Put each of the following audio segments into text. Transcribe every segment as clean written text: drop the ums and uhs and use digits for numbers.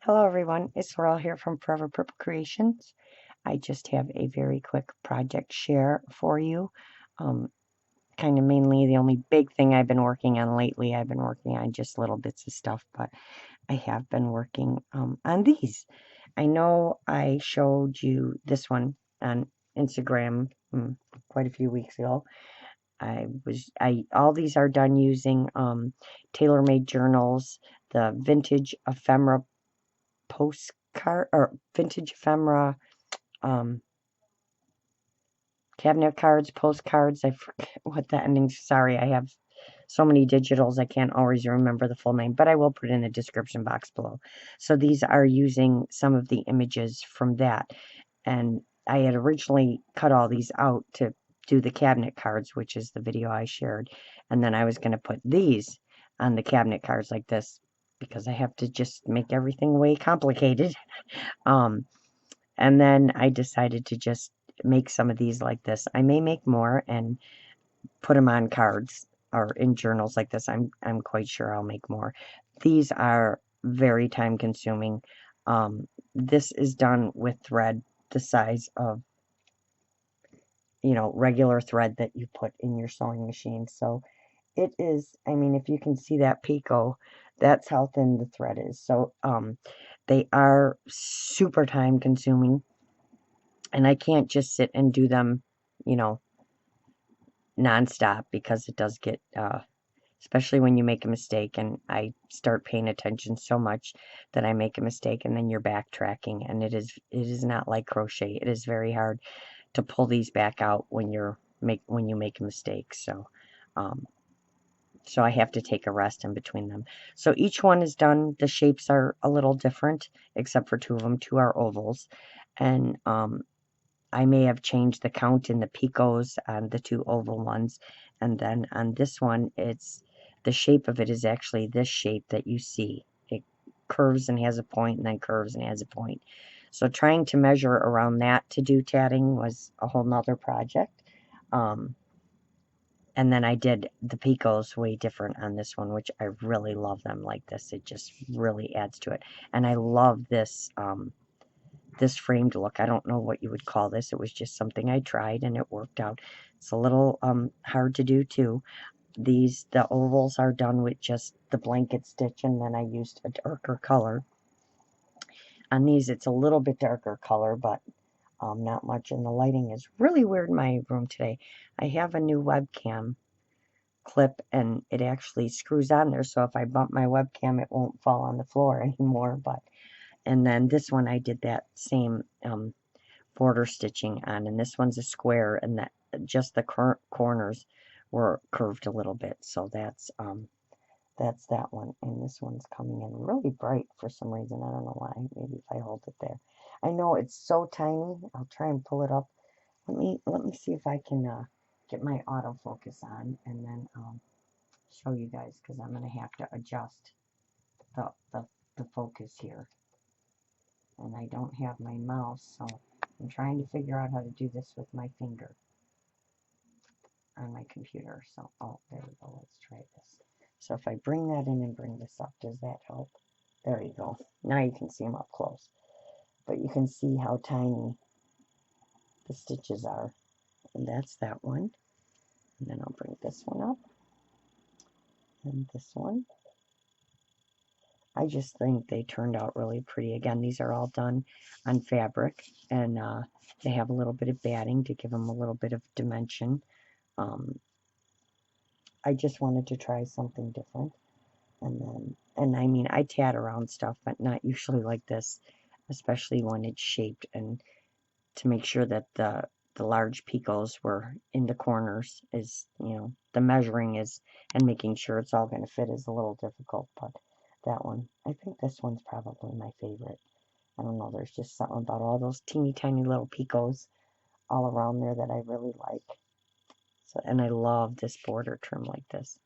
Hello everyone, it's Laurel here from Forever Purple Creations. I just have a very quick project share for you. Kind of mainly the only big thing I've been working on lately. I've been working on just little bits of stuff, but I have been working on these. I know I showed you this one on Instagram quite a few weeks ago. All these are done using tailor-made journals, the vintage ephemera postcard or vintage ephemera um, cabinet cards, postcards. I forget what the endings. Sorry, I have so many digitals I can't always remember the full name, but I will put it in the description box below. So these are using some of the images from that. And I had originally cut all these out to do the cabinet cards, which is the video I shared. And then I was going to put these on the cabinet cards like this because I have to just make everything way complicated. Um, And then I decided to just make some of these like this. I may make more and put them on cards or in journals like this. I'm quite sure I'll make more. These are very time consuming. This is done with thread the size of, regular thread that you put in your sewing machine. So it is, I mean, if you can see that picot, that's how thin the thread is. So they are super time consuming. And I can't just sit and do them, you know, nonstop because it does get, especially when you make a mistake. And I start paying attention so much that I make a mistake, and then you're backtracking. And it is not like crochet. It is very hard to pull these back out when you make a mistake. Um, so I have to take a rest in between them. So each one is done. The shapes are a little different, except for two of them. Two are ovals, and I may have changed the count in the picots on the two oval ones. And then on this one, the shape of it is actually this shape that you see. It curves and has a point, and then curves and has a point. So trying to measure around that to do tatting was a whole nother project. And then I did the picots way different on this one, which I really love them like this. It just really adds to it. And I love this framed look. I don't know what you would call this. It was just something I tried and it worked out. It's a little hard to do too. The ovals are done with just the blanket stitch, and then I used a darker color. On these it's a little bit darker color, but not much, and the lighting is really weird in my room today. I have a new webcam clip and it actually screws on there, so if I bump my webcam it won't fall on the floor anymore. And then this one I did that same border stitching on, and this one's a square, and that just the corners were curved a little bit. So that's that one. And this one's coming in really bright for some reason. I don't know why. Maybe if I hold it there. I know it's so tiny. I'll try and pull it up. Let me see if I can get my autofocus on, and then show you guys, because I'm gonna have to adjust the, the the focus here. And I don't have my mouse, so I'm trying to figure out how to do this with my finger on my computer. So, oh, there we go. Let's try this. So if I bring that in and bring this up, does that help? There you go. Now you can see them up close. But you can see how tiny the stitches are. And that's that one. And then I'll bring this one up. And this one. I just think they turned out really pretty. Again, these are all done on fabric, and they have a little bit of batting to give them a little bit of dimension. I just wanted to try something different. And I mean, I tat around stuff, but not usually like this, especially when it's shaped, and to make sure that the large picots were in the corners is, the measuring is, and making sure it's all going to fit is a little difficult. But that one, I think this one's probably my favorite. I don't know, there's just something about all those teeny tiny little picots all around there that I really like. So, and I love this border trim like this.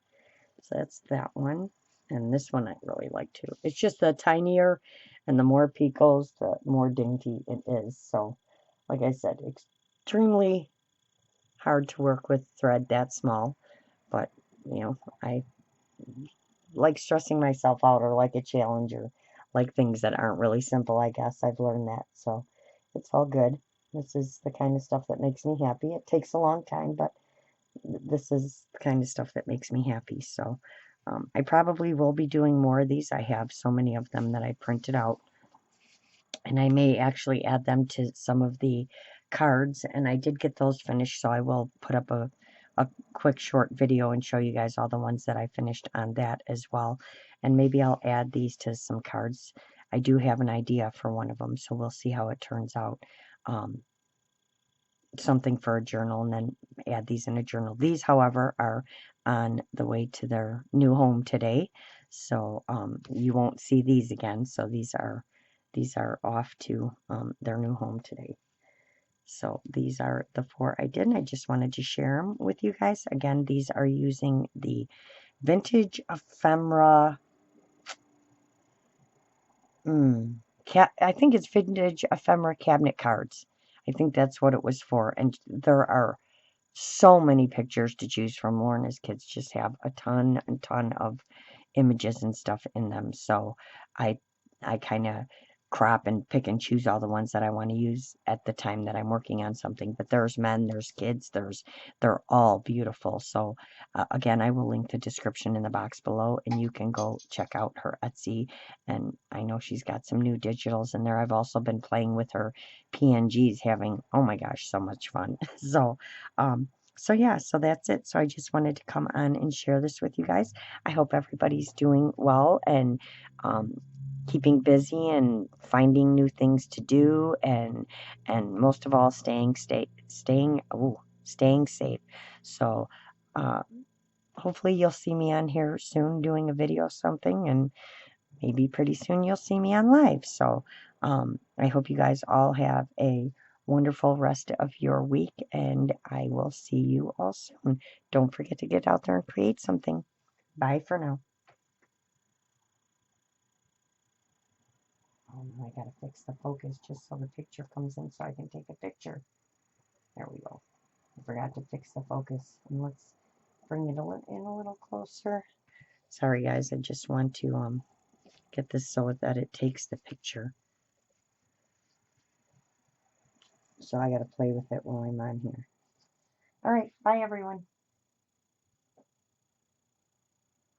So that's that one. And this one I really like too. It's just the tinier and the more picots, the more dainty it is. So, like I said, extremely hard to work with thread that small. But, I like stressing myself out, or like a challenge, or like things that aren't really simple, I guess. I've learned that, so it's all good. This is the kind of stuff that makes me happy. It takes a long time, but this is the kind of stuff that makes me happy. So I probably will be doing more of these. I have so many of them that I printed out, and I may actually add them to some of the cards, and I did get those finished, so I will put up a quick short video and show you guys all the ones that I finished on that as well, and maybe I'll add these to some cards. I do have an idea for one of them, so we'll see how it turns out. Something for a journal, and then add these in a journal. These, however, are on the way to their new home today, so you won't see these again. So these are off to their new home today. So these are the 4 I did, and I just wanted to share them with you guys. Again, these are using the vintage ephemera. I think it's vintage ephemera cabinet cards. I think that's what it was for, and there are so many pictures to choose from. Lorna's kids just have a ton and ton of images and stuff in them. So I I kind of crop and pick and choose all the ones that I want to use at the time that I'm working on something. But there's men, there's kids, they're all beautiful. So again, I will link the description in the box below, and you can go check out her Etsy. And I know she's got some new digitals in there. I've also been playing with her PNGs, having, oh my gosh, so much fun. So yeah, so that's it. So I just wanted to come on and share this with you guys. I hope everybody's doing well and um, keeping busy and finding new things to do, and most of all, staying safe. So uh, hopefully you'll see me on here soon doing a video or something, and maybe pretty soon you'll see me on live. So I hope you guys all have a wonderful rest of your week, and I will see you all soon. Don't forget to get out there and create something. Bye for now. Oh no, I gotta fix the focus just so the picture comes in so I can take a picture. There we go. I forgot to fix the focus. And let's bring it in a little closer. Sorry guys, I just want to get this so that it takes the picture. So I gotta play with it while I'm on here. All right, bye everyone.